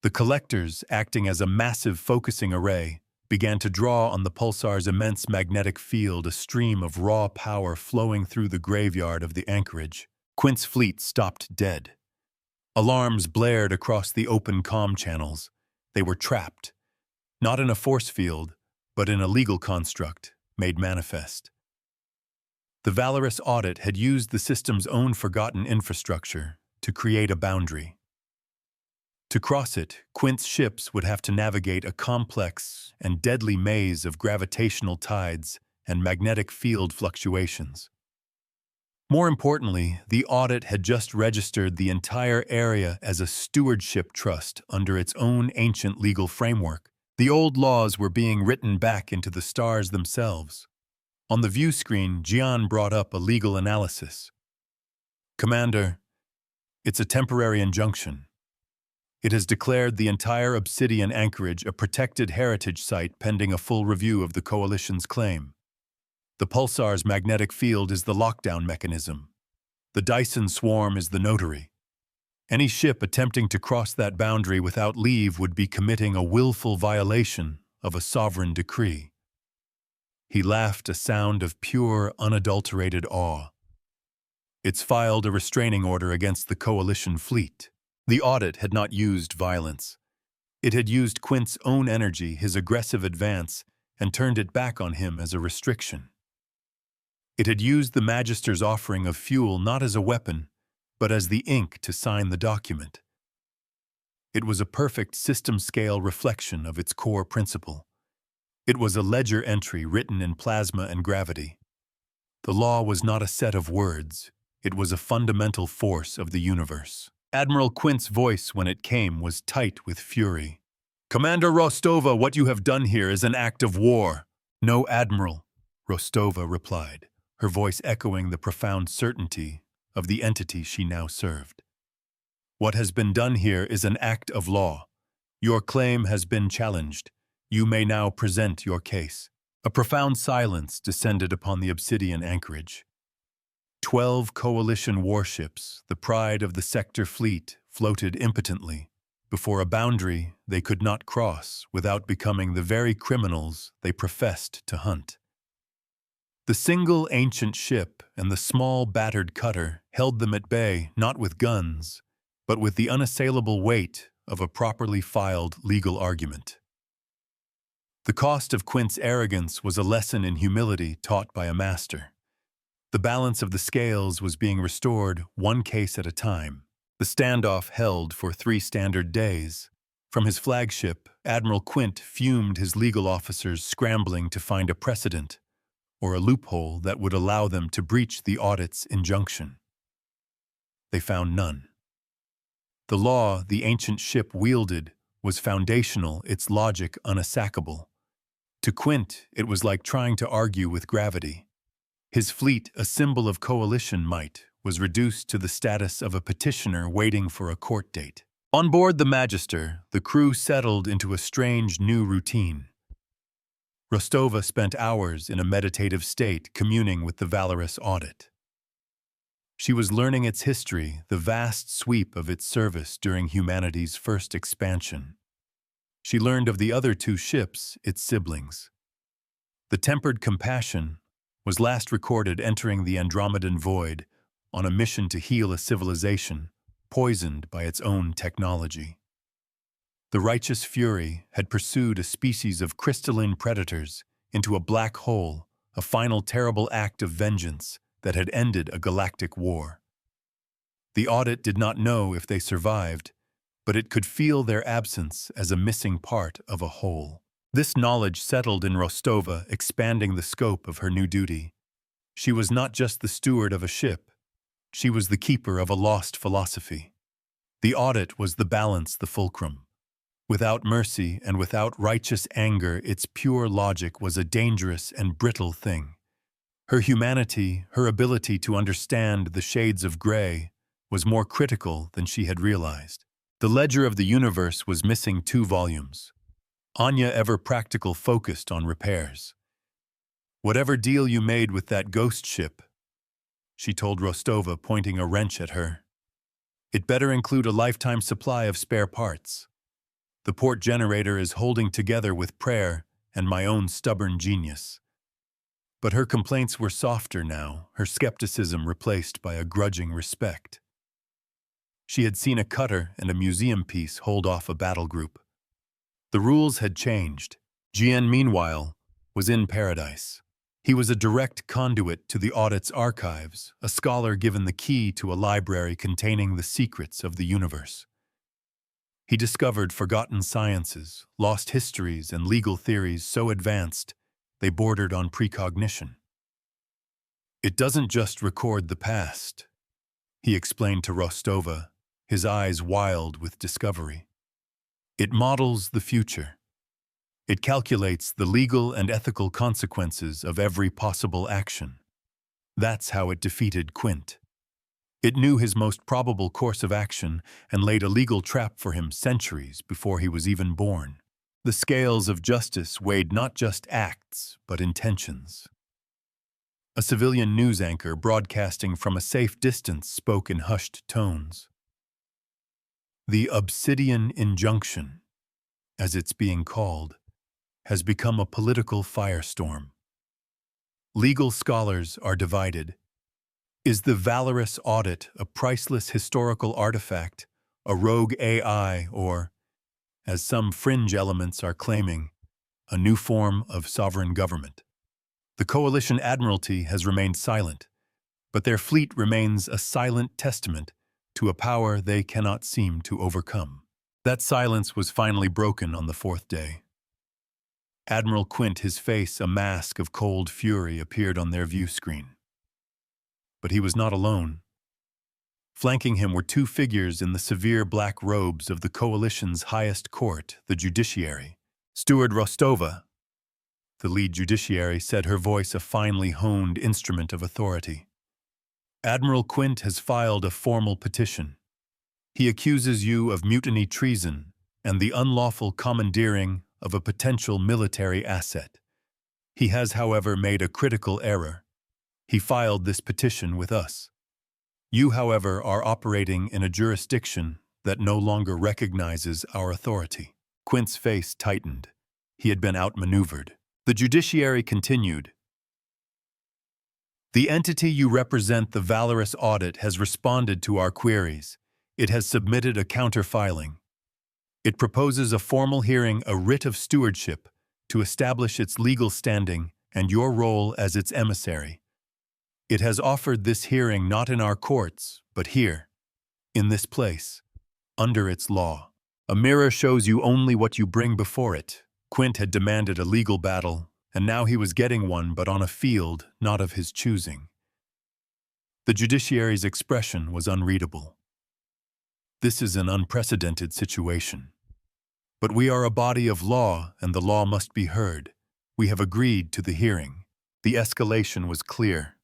The collectors, acting as a massive focusing array, began to draw on the pulsar's immense magnetic field, a stream of raw power flowing through the graveyard of the anchorage. Quint's fleet stopped dead. Alarms blared across the open comm channels. They were trapped, not in a force field, but in a legal construct made manifest. The valorous Audit had used the system's own forgotten infrastructure to create a boundary. To cross it, Quint's ships would have to navigate a complex and deadly maze of gravitational tides and magnetic field fluctuations. More importantly, the Audit had just registered the entire area as a stewardship trust under its own ancient legal framework. The old laws were being written back into the stars themselves. On the view screen, Jian brought up a legal analysis. Commander, it's a temporary injunction. It has declared the entire Obsidian anchorage a protected heritage site pending a full review of the Coalition's claim. The pulsar's magnetic field is the lockdown mechanism. The Dyson swarm is the notary. Any ship attempting to cross that boundary without leave would be committing a willful violation of a sovereign decree. He laughed, a sound of pure, unadulterated awe. It's filed a restraining order against the Coalition fleet. The Audit had not used violence. It had used Quint's own energy, his aggressive advance, and turned it back on him as a restriction. It had used the Magister's offering of fuel not as a weapon, but as the ink to sign the document. It was a perfect system-scale reflection of its core principle. It was a ledger entry written in plasma and gravity. The law was not a set of words. It was a fundamental force of the universe. Admiral Quint's voice, when it came, was tight with fury. Commander Rostova, what you have done here is an act of war. No, Admiral, Rostova replied, her voice echoing the profound certainty of the entity she now served. What has been done here is an act of law. Your claim has been challenged. You may now present your case. A profound silence descended upon the Obsidian anchorage. 12 Coalition warships, the pride of the sector fleet, floated impotently before a boundary they could not cross without becoming the very criminals they professed to hunt. The single ancient ship and the small battered cutter held them at bay, not with guns, but with the unassailable weight of a properly filed legal argument. The cost of Quint's arrogance was a lesson in humility taught by a master. The balance of the scales was being restored one case at a time. The standoff held for 3 standard days. From his flagship, Admiral Quint fumed his legal officers, scrambling to find a precedent or a loophole that would allow them to breach the Audit's injunction. They found none. The law the ancient ship wielded was foundational, its logic unassailable. To Quint, it was like trying to argue with gravity. His fleet, a symbol of coalition might, was reduced to the status of a petitioner waiting for a court date. On board the Magister, the crew settled into a strange new routine. Rostova spent hours in a meditative state communing with the valorous Audit. She was learning its history, the vast sweep of its service during humanity's first expansion. She learned of the other two ships, its siblings. The Tempered Compassion was last recorded entering the Andromedan void on a mission to heal a civilization poisoned by its own technology. The Righteous Fury had pursued a species of crystalline predators into a black hole, a final terrible act of vengeance that had ended a galactic war. The Audit did not know if they survived, but it could feel their absence as a missing part of a whole. This knowledge settled in Rostova, expanding the scope of her new duty. She was not just the steward of a ship, she was the keeper of a lost philosophy. The Audit was the balance, the fulcrum. Without mercy and without righteous anger, its pure logic was a dangerous and brittle thing. Her humanity, her ability to understand the shades of gray, was more critical than she had realized. The Ledger of the Universe was missing 2 volumes. Anya, ever practical, focused on repairs. "Whatever deal you made with that ghost ship," she told Rostova, pointing a wrench at her, "it better include a lifetime supply of spare parts. The port generator is holding together with prayer and my own stubborn genius." But her complaints were softer now, her skepticism replaced by a grudging respect. She had seen a cutter and a museum piece hold off a battle group. The rules had changed. Jian, meanwhile, was in paradise. He was a direct conduit to the Audit's archives, a scholar given the key to a library containing the secrets of the universe. He discovered forgotten sciences, lost histories, and legal theories so advanced they bordered on precognition. "It doesn't just record the past," he explained to Rostova, his eyes wild with discovery. "It models the future. It calculates the legal and ethical consequences of every possible action. That's how it defeated Quint. It knew his most probable course of action and laid a legal trap for him centuries before he was even born. The scales of justice weighed not just acts, but intentions." A civilian news anchor broadcasting from a safe distance spoke in hushed tones. "The Obsidian Injunction, as it's being called, has become a political firestorm. Legal scholars are divided. Is the valorous Audit a priceless historical artifact, a rogue AI, or, as some fringe elements are claiming, a new form of sovereign government? The Coalition Admiralty has remained silent, but their fleet remains a silent testament to a power they cannot seem to overcome. That silence was finally broken on the 4th day. Admiral Quint, his face a mask of cold fury, appeared on their view screen. But he was not alone. Flanking him were 2 figures in the severe black robes of the Coalition's highest court, the judiciary. "Steward Rostova," the lead judiciary said, her voice a finely honed instrument of authority. "Admiral Quint has filed a formal petition. He accuses you of mutiny, treason, and the unlawful commandeering of a potential military asset. He has, however, made a critical error. He filed this petition with us. You, however, are operating in a jurisdiction that no longer recognizes our authority." Quint's face tightened. He had been outmaneuvered. The judiciary continued. "The entity you represent, the valorous Audit, has responded to our queries. It has submitted a counter-filing. It proposes a formal hearing, a writ of stewardship, to establish its legal standing and your role as its emissary. It has offered this hearing not in our courts, but here, in this place, under its law. A mirror shows you only what you bring before it." Quint had demanded a legal battle, and now he was getting one, but on a field not of his choosing. The judiciary's expression was unreadable. "This is an unprecedented situation. But we are a body of law, and the law must be heard. We have agreed to the hearing." The escalation was clear.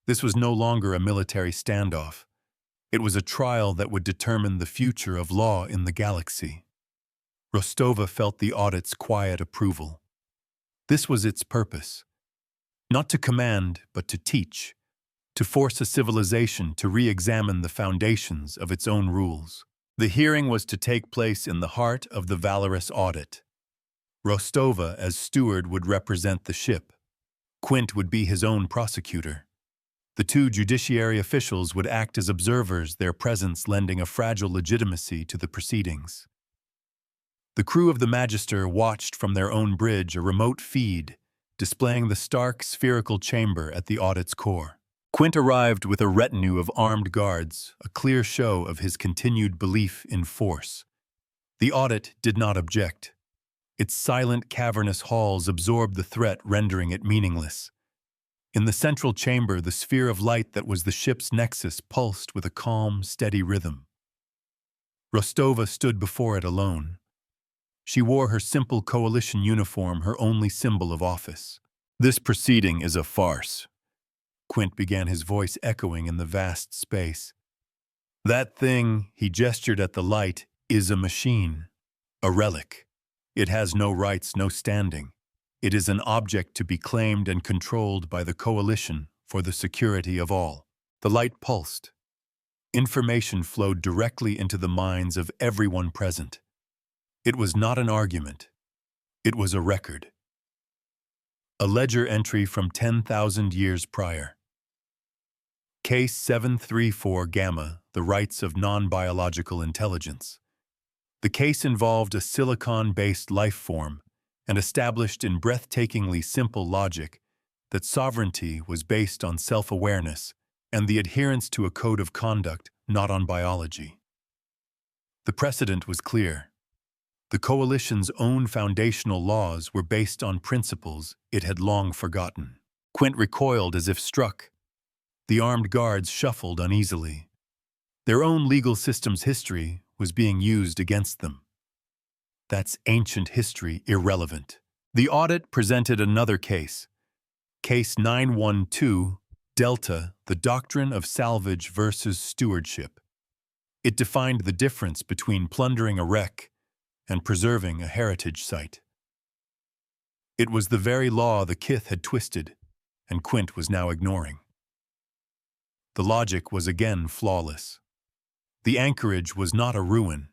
This was no longer a military standoff. It was a trial that would determine the future of law in the galaxy. Rostova felt the audit's quiet approval. This was its purpose. Not to command, but to teach. To force a civilization to re-examine the foundations of its own rules. The hearing was to take place in the heart of the valorous audit. Rostova, as steward, would represent the ship. Quint would be his own prosecutor. The two judiciary officials would act as observers, their presence lending a fragile legitimacy to the proceedings. The crew of the Magister watched from their own bridge a remote feed, displaying the stark spherical chamber at the audit's core. Quint arrived with a retinue of armed guards, a clear show of his continued belief in force. The audit did not object. Its silent, cavernous halls absorbed the threat, rendering it meaningless. In the central chamber, the sphere of light that was the ship's nexus pulsed with a calm, steady rhythm. Rostova stood before it alone. She wore her simple coalition uniform, her only symbol of office. "This proceeding is a farce," Quint began, his voice echoing in the vast space. "That thing," he gestured at the light, "is a machine, a relic. It has no rights, no standing. It is an object to be claimed and controlled by the coalition for the security of all." The light pulsed. Information flowed directly into the minds of everyone present. It was not an argument. It was a record. A ledger entry from 10,000 years prior. Case 734 Gamma, the rights of non-biological intelligence. The case involved a silicon-based life form and established in breathtakingly simple logic that sovereignty was based on self-awareness and the adherence to a code of conduct, not on biology. The precedent was clear. The coalition's own foundational laws were based on principles it had long forgotten. Quint recoiled as if struck. The armed guards shuffled uneasily. Their own legal system's history was being used against them. That's ancient history irrelevant. The audit presented another case. Case 912, Delta, the doctrine of salvage versus stewardship. It defined the difference between plundering a wreck and preserving a heritage site. It was the very law the Kith had twisted, and Quint was now ignoring. The logic was again flawless. The anchorage was not a ruin.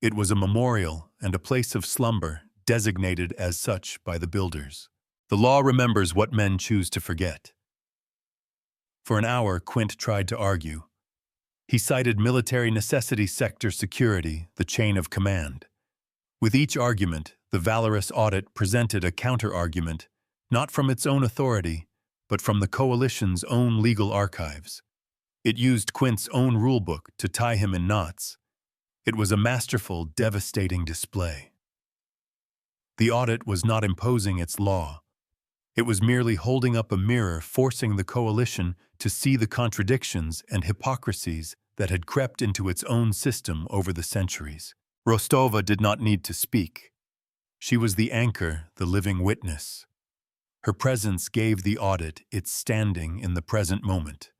It was a memorial and a place of slumber, designated as such by the builders. The law remembers what men choose to forget. For an hour, Quint tried to argue. He cited military necessity, sector security, the chain of command. With each argument, the valorous audit presented a counter-argument, not from its own authority, but from the coalition's own legal archives. It used Quint's own rulebook to tie him in knots. It was a masterful, devastating display. The audit was not imposing its law. It was merely holding up a mirror, forcing the coalition to see the contradictions and hypocrisies that had crept into its own system over the centuries. Rostova did not need to speak. She was the anchor, the living witness. Her presence gave the audit its standing in the present moment.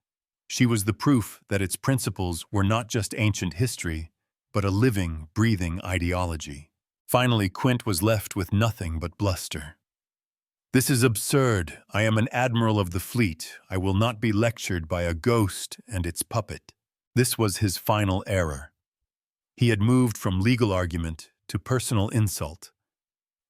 She was the proof that its principles were not just ancient history, but a living, breathing ideology. Finally, Quint was left with nothing but bluster. "This is absurd. I am an admiral of the fleet. I will not be lectured by a ghost and its puppet." This was his final error. He had moved from legal argument to personal insult.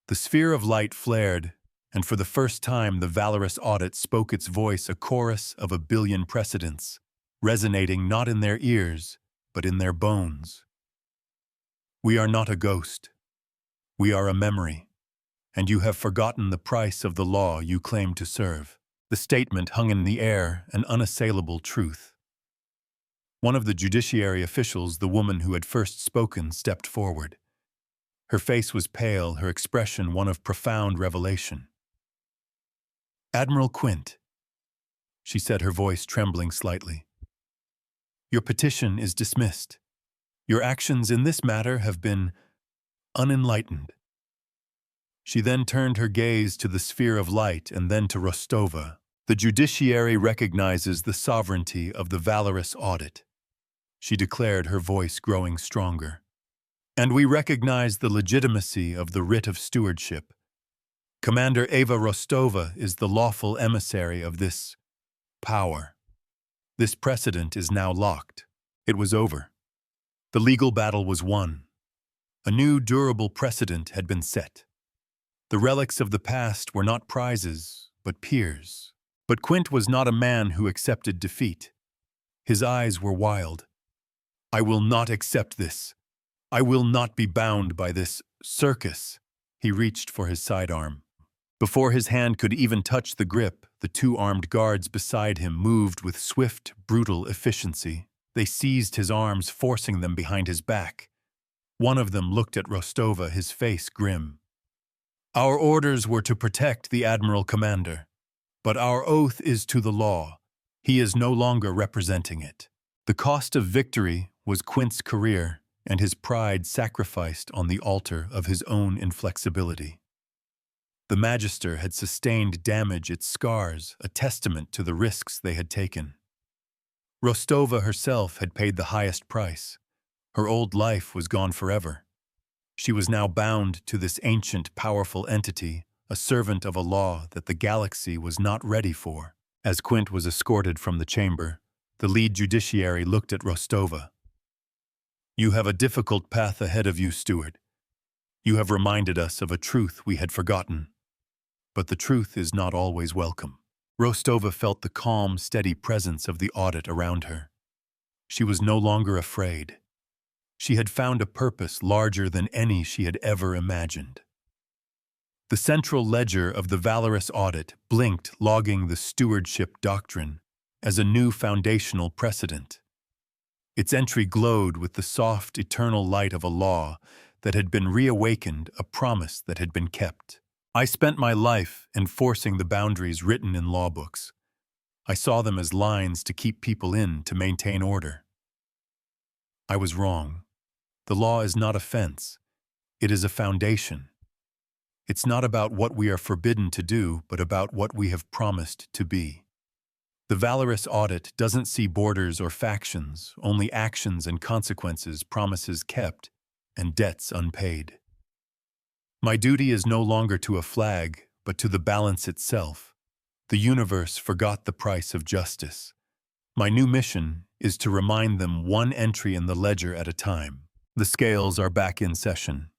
The sphere of light flared, and for the first time the valorous audit spoke its voice, a chorus of 1,000,000,000 precedents, resonating not in their ears, but in their bones. "We are not a ghost. We are a memory, and you have forgotten the price of the law you claim to serve." The statement hung in the air, an unassailable truth. One of the judiciary officials, the woman who had first spoken, stepped forward. Her face was pale, her expression one of profound revelation. "Admiral Quint," she said, her voice trembling slightly, "your petition is dismissed. Your actions in this matter have been unenlightened." She then turned her gaze to the sphere of light and then to Rostova, The judiciary recognizes the sovereignty of the valorous audit, she declared, her voice growing stronger. And we recognize the legitimacy of the writ of stewardship. Commander Eva Rostova is the lawful emissary of this power. This precedent is now locked. It was over. The legal battle was won. A new durable precedent had been set. The relics of the past were not prizes, but peers. But Quint was not a man who accepted defeat. His eyes were wild. I will not accept this. I will not be bound by this circus. He reached for his sidearm. Before his hand could even touch the grip, the two armed guards beside him moved with swift, brutal efficiency. They seized his arms, forcing them behind his back. One of them looked at Rostova, his face grim. Our orders were to protect the Admiral Commander, but our oath is to the law. He is no longer representing it. The cost of victory was Quint's career and his pride sacrificed on the altar of his own inflexibility. The Magister had sustained damage, its scars, a testament to the risks they had taken. Rostova herself had paid the highest price. Her old life was gone forever. She was now bound to this ancient, powerful entity, a servant of a law that the galaxy was not ready for. As Quint was escorted from the chamber, the lead judiciary looked at Rostova. You have a difficult path ahead of you, Steward. You have reminded us of a truth we had forgotten. But the truth is not always welcome. Rostova felt the calm, steady presence of the audit around her. She was no longer afraid. She had found a purpose larger than any she had ever imagined. The central ledger of the valorous audit blinked, logging the stewardship doctrine as a new foundational precedent. Its entry glowed with the soft, eternal light of a law that had been reawakened, a promise that had been kept. I spent my life enforcing the boundaries written in law books. I saw them as lines to keep people in, to maintain order. I was wrong. The law is not a fence. It is a foundation. It's not about what we are forbidden to do, but about what we have promised to be. The valorous audit doesn't see borders or factions, only actions and consequences, promises kept, and debts unpaid. My duty is no longer to a flag, but to the balance itself. The universe forgot the price of justice. My new mission is to remind them, one entry in the ledger at a time. The scales are back in session.